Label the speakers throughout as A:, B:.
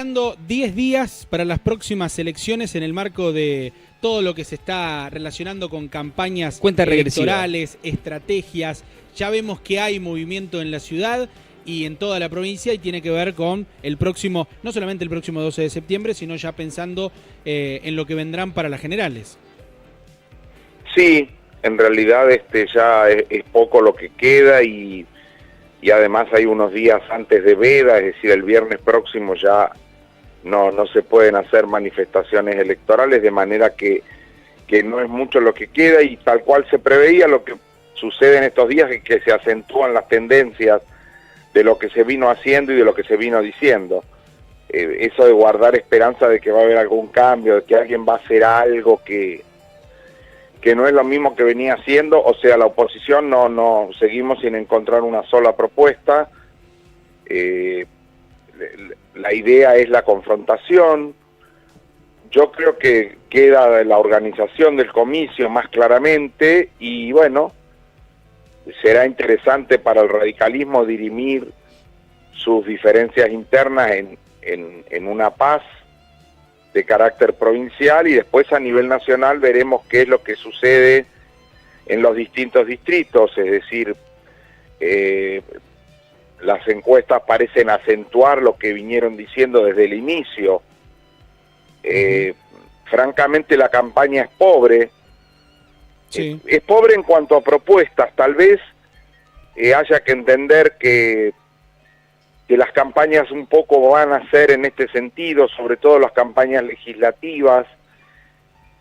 A: Faltando 10 días para las próximas elecciones en el marco de todo lo que se está relacionando con campañas electorales, estrategias. Ya vemos que hay movimiento en la ciudad y en toda la provincia y tiene que ver con el próximo, no solamente el próximo 12 de septiembre, sino ya pensando en lo que vendrán para las generales.
B: Sí, en realidad ya es poco lo que queda y además hay unos días antes de veda, es decir, el viernes próximo ya no se pueden hacer manifestaciones electorales, de manera que no es mucho lo que queda y tal cual se preveía. Lo que sucede en estos días es que se acentúan las tendencias de lo que se vino haciendo y de lo que se vino diciendo. Eso de guardar esperanza de que va a haber algún cambio, de que alguien va a hacer algo que no es lo mismo que venía haciendo, o sea, la oposición no seguimos sin encontrar una sola propuesta. La idea es la confrontación. Yo creo que queda la organización del comicio más claramente y bueno, será interesante para el radicalismo dirimir sus diferencias internas en una paz de carácter provincial y después a nivel nacional veremos qué es lo que sucede en los distintos distritos, es decir, las encuestas parecen acentuar lo que vinieron diciendo desde el inicio. Francamente la campaña es pobre, sí. Es pobre en cuanto a propuestas, tal vez haya que entender que las campañas un poco van a ser en este sentido, sobre todo las campañas legislativas,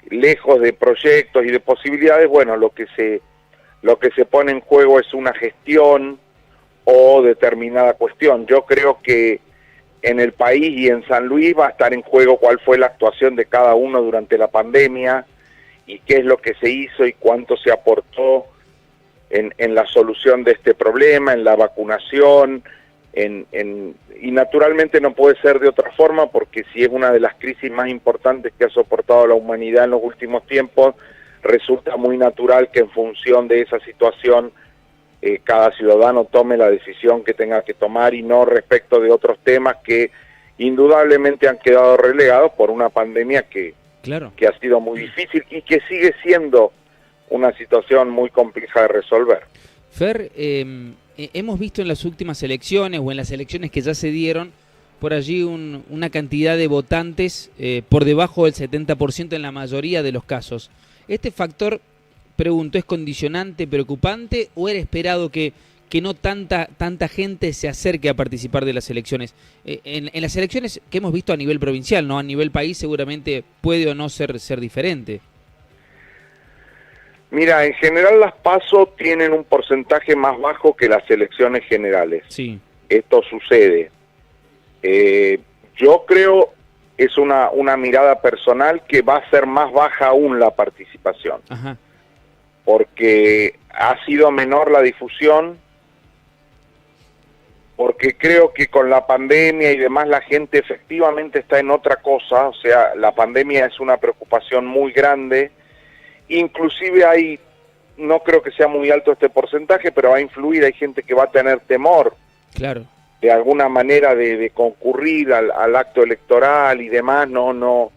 B: lejos de proyectos y de posibilidades. Bueno, lo que se pone en juego es una gestión o determinada cuestión. Yo creo que en el país y en San Luis va a estar en juego cuál fue la actuación de cada uno durante la pandemia y qué es lo que se hizo y cuánto se aportó en la solución de este problema, en la vacunación, y naturalmente no puede ser de otra forma, porque si es una de las crisis más importantes que ha soportado la humanidad en los últimos tiempos, resulta muy natural que en función de esa situación cada ciudadano tome la decisión que tenga que tomar y no respecto de otros temas que indudablemente han quedado relegados por una pandemia que ha sido muy difícil y que sigue siendo una situación muy compleja de resolver.
C: Fer, hemos visto en las últimas elecciones o en las elecciones que ya se dieron por allí una cantidad de votantes por debajo del 70% en la mayoría de los casos. ¿Este factor, pregunto, es condicionante, preocupante o era esperado que no tanta gente se acerque a participar de las elecciones? En las elecciones que hemos visto a nivel provincial, ¿no? A nivel país seguramente puede o no ser diferente.
B: Mira, en general las PASO tienen un porcentaje más bajo que las elecciones generales.
C: Sí.
B: Esto sucede. Yo creo, es una mirada personal, que va a ser más baja aún la participación.
C: Ajá.
B: Porque ha sido menor la difusión, porque creo que con la pandemia y demás la gente efectivamente está en otra cosa, o sea, la pandemia es una preocupación muy grande. Inclusive no creo que sea muy alto este porcentaje, pero va a influir, hay gente que va a tener temor,
C: claro,
B: de alguna manera de concurrir al acto electoral y demás, no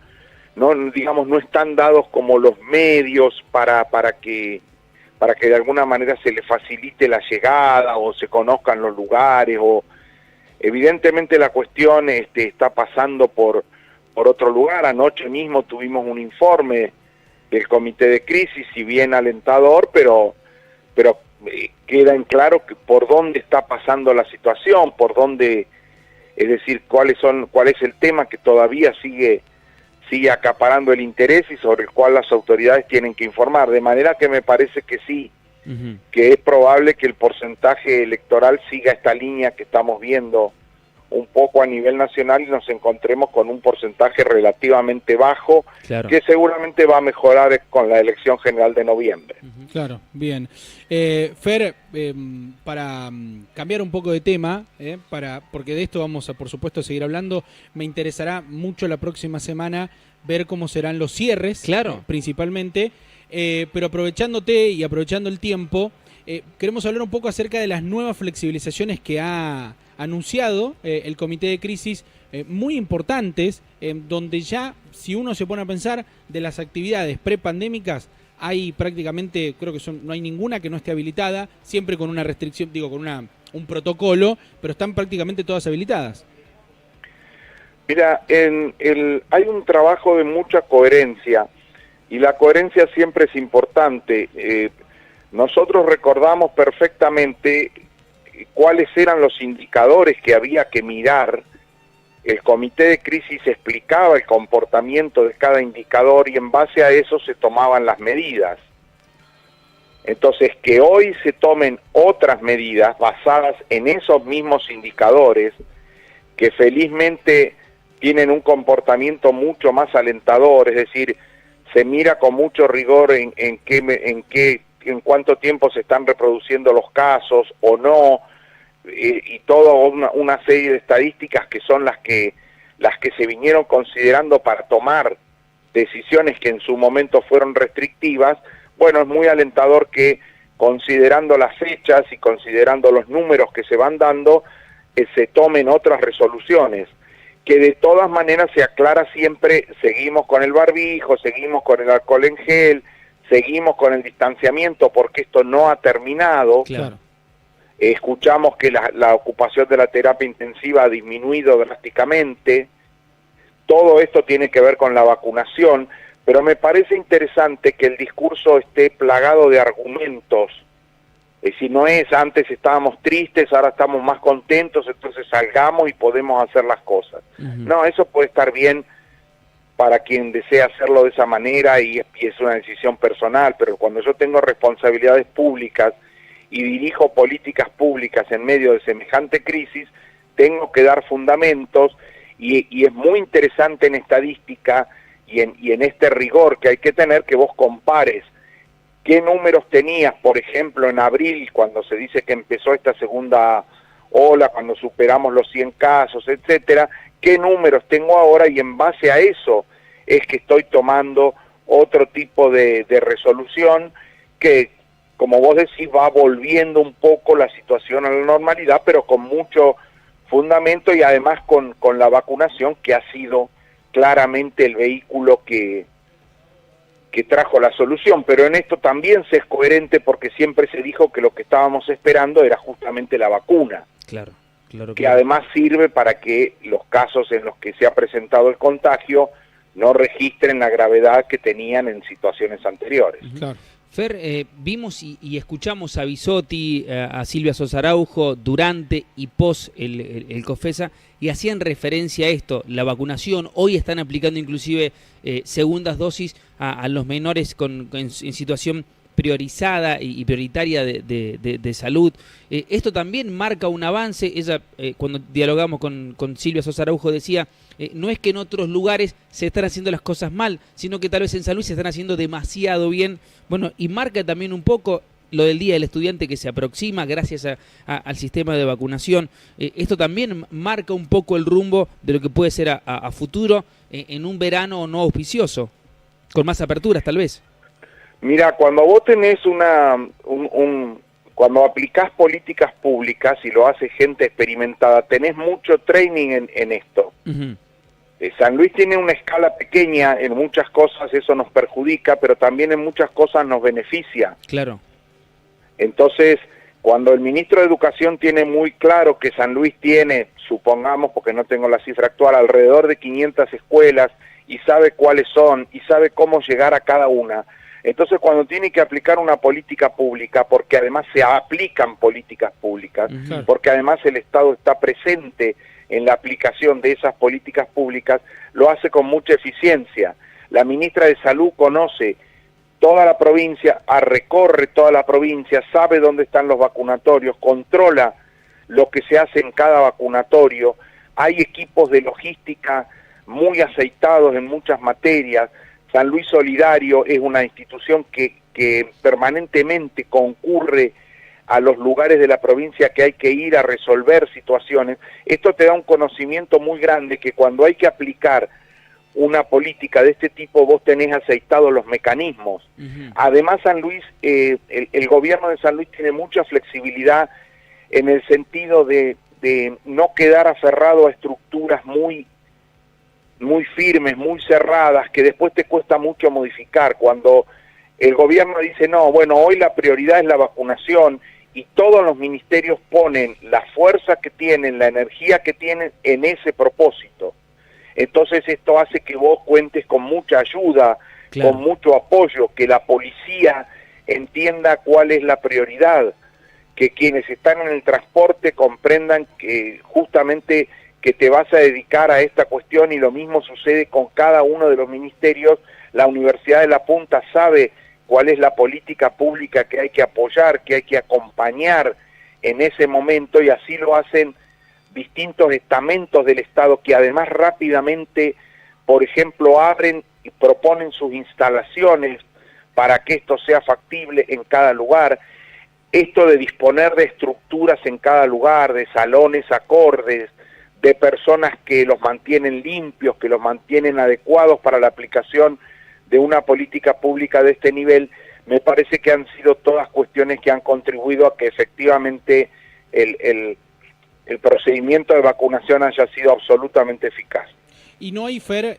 B: digamos, no están dados como los medios para que de alguna manera se le facilite la llegada o se conozcan los lugares, o evidentemente la cuestión está pasando por otro lugar. Anoche mismo tuvimos un informe del comité de crisis, si bien alentador, pero queda en claro que por dónde está pasando la situación, por dónde, es decir, cuál es el tema que todavía sigue acaparando el interés y sobre el cual las autoridades tienen que informar, de manera que me parece que sí, que es probable que el porcentaje electoral siga esta línea que estamos viendo un poco a nivel nacional y nos encontremos con un porcentaje relativamente bajo, claro, que seguramente va a mejorar con la elección general de noviembre.
A: Claro, bien. Fer, para cambiar un poco de tema, porque de esto vamos a, por supuesto, seguir hablando, me interesará mucho la próxima semana ver cómo serán los cierres, claro, principalmente, pero aprovechándote y aprovechando el tiempo, queremos hablar un poco acerca de las nuevas flexibilizaciones que ha anunciado el comité de crisis muy importantes, donde ya, si uno se pone a pensar, de las actividades prepandémicas, hay prácticamente, creo que no hay ninguna que no esté habilitada, siempre con una restricción, digo, con un protocolo, pero están prácticamente todas habilitadas.
B: Mira, hay un trabajo de mucha coherencia, y la coherencia siempre es importante. Nosotros recordamos perfectamente cuáles eran los indicadores que había que mirar. El comité de crisis explicaba el comportamiento de cada indicador y en base a eso se tomaban las medidas. Entonces, que hoy se tomen otras medidas basadas en esos mismos indicadores, que felizmente tienen un comportamiento mucho más alentador, es decir, se mira con mucho rigor en cuánto tiempo se están reproduciendo los casos o no, y toda una serie de estadísticas que son las que se vinieron considerando para tomar decisiones que en su momento fueron restrictivas. Bueno, es muy alentador que, considerando las fechas y considerando los números que se van dando, se tomen otras resoluciones, que de todas maneras se aclara siempre: seguimos con el barbijo, seguimos con el alcohol en gel, seguimos con el distanciamiento, porque esto no ha terminado.
A: Claro.
B: Escuchamos que la ocupación de la terapia intensiva ha disminuido drásticamente. Todo esto tiene que ver con la vacunación, pero me parece interesante que el discurso esté plagado de argumentos. Es decir, no es antes estábamos tristes, ahora estamos más contentos, entonces salgamos y podemos hacer las cosas. No, eso puede estar bien para quien desea hacerlo de esa manera y es una decisión personal, pero cuando yo tengo responsabilidades públicas y dirijo políticas públicas en medio de semejante crisis, tengo que dar fundamentos, y es muy interesante en estadística y en este rigor que hay que tener, que vos compares qué números tenías, por ejemplo, en abril, cuando se dice que empezó esta segunda ola, cuando superamos los 100 casos, etcétera, qué números tengo ahora, y en base a eso es que estoy tomando otro tipo de resolución que, como vos decís, va volviendo un poco la situación a la normalidad, pero con mucho fundamento y además con la vacunación, que ha sido claramente el vehículo que trajo la solución. Pero en esto también se es coherente, porque siempre se dijo que lo que estábamos esperando era justamente la vacuna.
C: Claro.
B: Que además sirve para que los casos en los que se ha presentado el contagio no registren la gravedad que tenían en situaciones anteriores.
A: Claro.
C: Fer, vimos y escuchamos a Bisotti, a Silvia Sosa Araujo durante y post el COFESA, y hacían referencia a esto, la vacunación. Hoy están aplicando inclusive segundas dosis a los menores en situación priorizada y prioritaria de salud. Esto también marca un avance. Ella, cuando dialogamos con Silvia Sosa Araujo, decía, no es que en otros lugares se están haciendo las cosas mal, sino que tal vez en San Luis se están haciendo demasiado bien. Bueno, y marca también un poco lo del Día del Estudiante, que se aproxima gracias al sistema de vacunación. Esto también marca un poco el rumbo de lo que puede ser a futuro en un verano no auspicioso, con más aperturas tal vez.
B: Mira, cuando vos tenés cuando aplicás políticas públicas y lo hace gente experimentada, tenés mucho training en esto. San Luis tiene una escala pequeña, en muchas cosas eso nos perjudica, pero también en muchas cosas nos beneficia.
C: Claro.
B: Entonces, cuando el ministro de Educación tiene muy claro que San Luis tiene, supongamos, porque no tengo la cifra actual, alrededor de 500 escuelas, y sabe cuáles son, y sabe cómo llegar a cada una, entonces cuando tiene que aplicar una política pública, porque además se aplican políticas públicas, porque además el Estado está presente en la aplicación de esas políticas públicas, lo hace con mucha eficiencia. La ministra de Salud conoce toda la provincia, recorre toda la provincia, sabe dónde están los vacunatorios, controla lo que se hace en cada vacunatorio. Hay equipos de logística muy aceitados en muchas materias. San Luis Solidario es una institución que permanentemente concurre a los lugares de la provincia que hay que ir a resolver situaciones. Esto te da un conocimiento muy grande, que cuando hay que aplicar una política de este tipo, vos tenés aceitados los mecanismos. Además, San Luis, el gobierno de San Luis tiene mucha flexibilidad en el sentido de de no quedar aferrado a estructuras muy firmes, muy cerradas, que después te cuesta mucho modificar. Cuando el gobierno dice, no, bueno, hoy la prioridad es la vacunación, y todos los ministerios ponen la fuerza que tienen, la energía que tienen en ese propósito. Entonces esto hace que vos cuentes con mucha ayuda, claro, con mucho apoyo, que la policía entienda cuál es la prioridad, que quienes están en el transporte comprendan que justamente que te vas a dedicar a esta cuestión, y lo mismo sucede con cada uno de los ministerios. La Universidad de La Punta sabe cuál es la política pública que hay que apoyar, que hay que acompañar en ese momento, y así lo hacen distintos estamentos del Estado, que además rápidamente, por ejemplo, abren y proponen sus instalaciones para que esto sea factible en cada lugar. Esto de disponer de estructuras en cada lugar, de salones acordes, de personas que los mantienen limpios, que los mantienen adecuados para la aplicación de una política pública de este nivel, me parece que han sido todas cuestiones que han contribuido a que efectivamente el procedimiento de vacunación haya sido absolutamente eficaz.
A: Y no hay, Fer,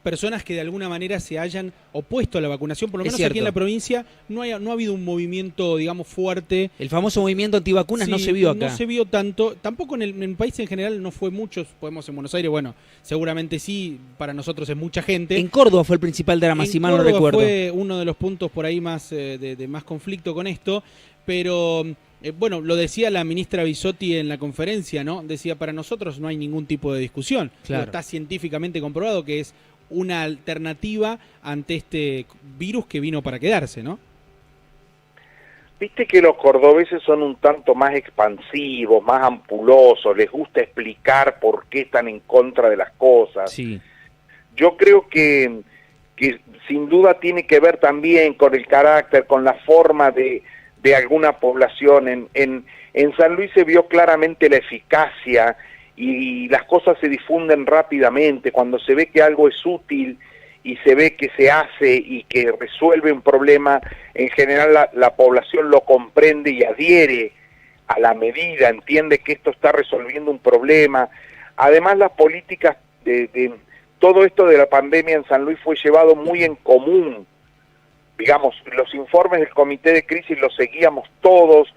A: personas que de alguna manera se hayan opuesto a la vacunación, por lo menos aquí en la provincia no ha habido un movimiento, digamos, fuerte.
C: El famoso movimiento antivacunas no se vio acá.
A: No se vio tanto, tampoco en el país en general no fue mucho. Podemos en Buenos Aires, bueno, seguramente sí, para nosotros es mucha gente.
C: En Córdoba fue el principal drama, si mal no recuerdo.
A: Fue uno de los puntos por ahí más de más conflicto con esto, pero bueno, lo decía la ministra Bisotti en la conferencia, ¿no? Decía, para nosotros no hay ningún tipo de discusión. Claro. Está científicamente comprobado que es una alternativa ante este virus que vino para quedarse, ¿no?
B: Viste que los cordobeses son un tanto más expansivos, más ampulosos, les gusta explicar por qué están en contra de las cosas. Sí. Yo creo que sin duda tiene que ver también con el carácter, con la forma de alguna población. En San Luis se vio claramente la eficacia, y las cosas se difunden rápidamente. Cuando se ve que algo es útil y se ve que se hace y que resuelve un problema, en general la población lo comprende y adhiere a la medida, entiende que esto está resolviendo un problema. Además, las políticas de todo esto de la pandemia en San Luis fue llevado muy en común. Digamos, los informes del comité de crisis los seguíamos todos,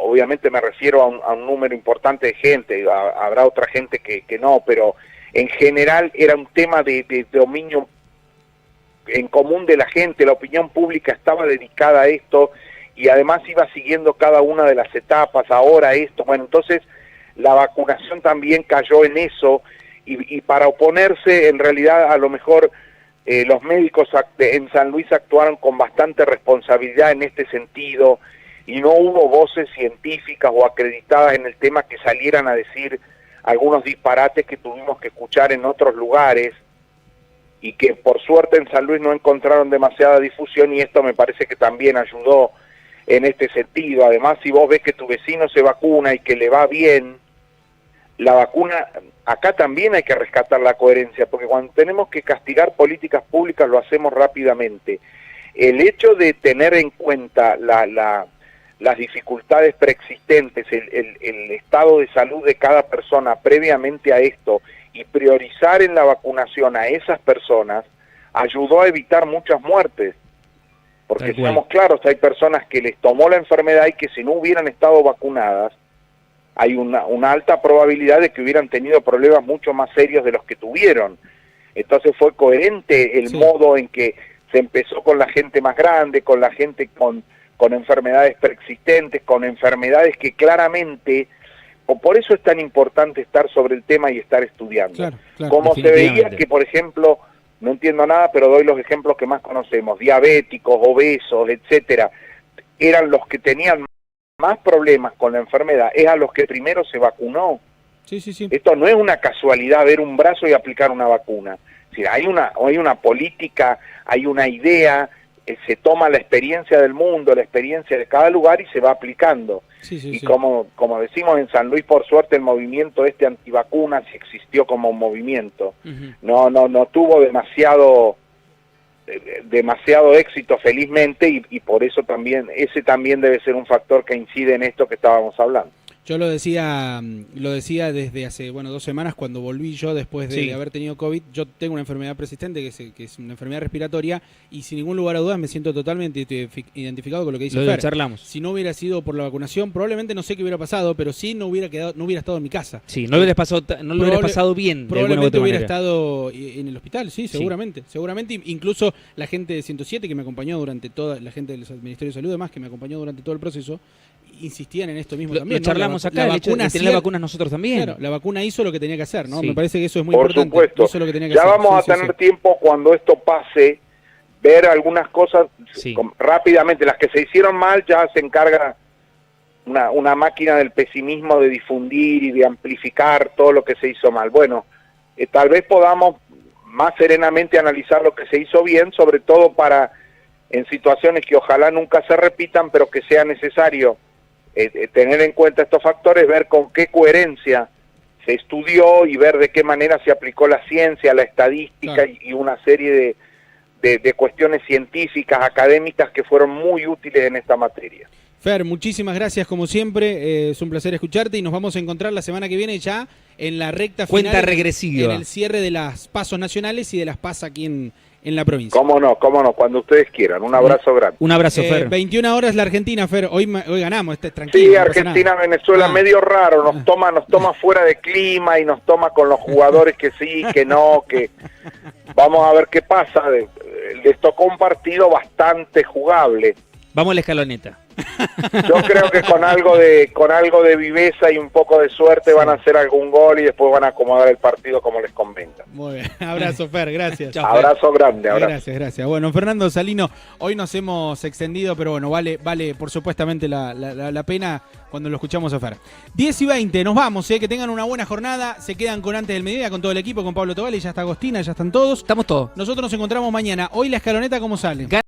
B: obviamente me refiero a un número importante de gente, habrá otra gente que no, pero en general era un tema de dominio en común de la gente. La opinión pública estaba dedicada a esto, y además iba siguiendo cada una de las etapas. Ahora esto, bueno, entonces la vacunación también cayó en eso, y para oponerse, en realidad, a lo mejor los médicos en San Luis actuaron con bastante responsabilidad en este sentido, y no hubo voces científicas o acreditadas en el tema que salieran a decir algunos disparates que tuvimos que escuchar en otros lugares, y que por suerte en San Luis no encontraron demasiada difusión, y esto me parece que también ayudó en este sentido. Además, si vos ves que tu vecino se vacuna y que le va bien, la vacuna, acá también hay que rescatar la coherencia, porque cuando tenemos que castigar políticas públicas lo hacemos rápidamente. El hecho de tener en cuenta las dificultades preexistentes, el estado de salud de cada persona previamente a esto, y priorizar en la vacunación a esas personas, ayudó a evitar muchas muertes. Porque seamos claros, hay personas que les tomó la enfermedad y que si no hubieran estado vacunadas, hay una alta probabilidad de que hubieran tenido problemas mucho más serios de los que tuvieron. Entonces fue coherente el modo en que se empezó con la gente más grande, con la gente con enfermedades preexistentes, con enfermedades que claramente, por eso es tan importante estar sobre el tema y estar estudiando. Claro, como se veía que, por ejemplo, no entiendo nada, pero doy los ejemplos que más conocemos, diabéticos, obesos, etcétera, eran los que tenían más problemas con la enfermedad, es a los que primero se vacunó. Sí. Esto no es una casualidad, ver un brazo y aplicar una vacuna. Es decir, hay una política, hay una idea, se toma la experiencia del mundo, la experiencia de cada lugar, y se va aplicando. Y como decimos en San Luis, por suerte el movimiento antivacunas existió como un movimiento. No tuvo demasiado éxito, felizmente, y por eso también ese también debe ser un factor que incide en esto que estábamos hablando.
A: Yo lo decía desde hace 2 semanas cuando volví yo después de haber tenido COVID. Yo tengo una enfermedad persistente que es una enfermedad respiratoria y sin ningún lugar a dudas me siento totalmente identificado con lo que dice Fer.
C: Charlamos.
A: Si no hubiera sido por la vacunación, probablemente no sé qué hubiera pasado, pero sí no hubiera estado en mi casa.
C: Sí, no lo hubieras pasado bien.
A: Probablemente hubiera estado en el hospital, sí, seguramente. Seguramente, incluso la gente de 107 que me acompañó durante la gente del Ministerio de Salud, además, que me acompañó durante todo el proceso, insistían en esto mismo también.
C: Lo charlamos acá, el hecho de tener las vacunas nosotros también.
A: Claro, la vacuna hizo lo que tenía que hacer, ¿no?
B: Sí.
A: Me parece que eso es muy
B: Por
A: importante.
B: supuesto.
A: Hizo lo que tenía que
B: ya
A: hacer.
B: vamos a tener tiempo cuando esto pase, ver algunas cosas rápidamente. Las que se hicieron mal ya se encarga una máquina del pesimismo de difundir y de amplificar todo lo que se hizo mal. Bueno, tal vez podamos más serenamente analizar lo que se hizo bien, sobre todo para en situaciones que ojalá nunca se repitan, pero que sea necesario tener en cuenta estos factores, ver con qué coherencia se estudió y ver de qué manera se aplicó la ciencia, la estadística y una serie de cuestiones científicas, académicas que fueron muy útiles en esta materia.
A: Fer, muchísimas gracias como siempre, es un placer escucharte y nos vamos a encontrar la semana que viene ya en la recta final.
C: Cuenta regresiva.
A: En el cierre de las pasos nacionales y de las PAS aquí en la provincia.
B: Cómo no, cuando ustedes quieran. Un abrazo grande.
C: Un abrazo, Fer.
A: 21 horas la Argentina, Fer. Hoy ganamos, tranquilo.
B: Sí, Argentina, Venezuela, medio raro. Nos toma fuera de clima y nos toma con los jugadores que sí, que no, que vamos a ver qué pasa. Les tocó un partido bastante jugable.
C: Vamos a la escaloneta.
B: Yo creo que con algo de viveza y un poco de suerte van a hacer algún gol y después van a acomodar el partido como les convenga.
A: Muy bien, abrazo Fer, gracias.
B: Chau, abrazo grande, abrazo.
A: Gracias. Bueno, Fernando Salino, hoy nos hemos extendido, pero bueno, vale por supuestamente la pena cuando lo escuchamos a Fer. 10:20, nos vamos, que tengan una buena jornada, se quedan con Antes del Mediodía, con todo el equipo, con Pablo Tobal, ya está Agostina, ya están todos.
C: Estamos todos.
A: Nosotros nos encontramos mañana. Hoy la escaloneta, ¿cómo sale?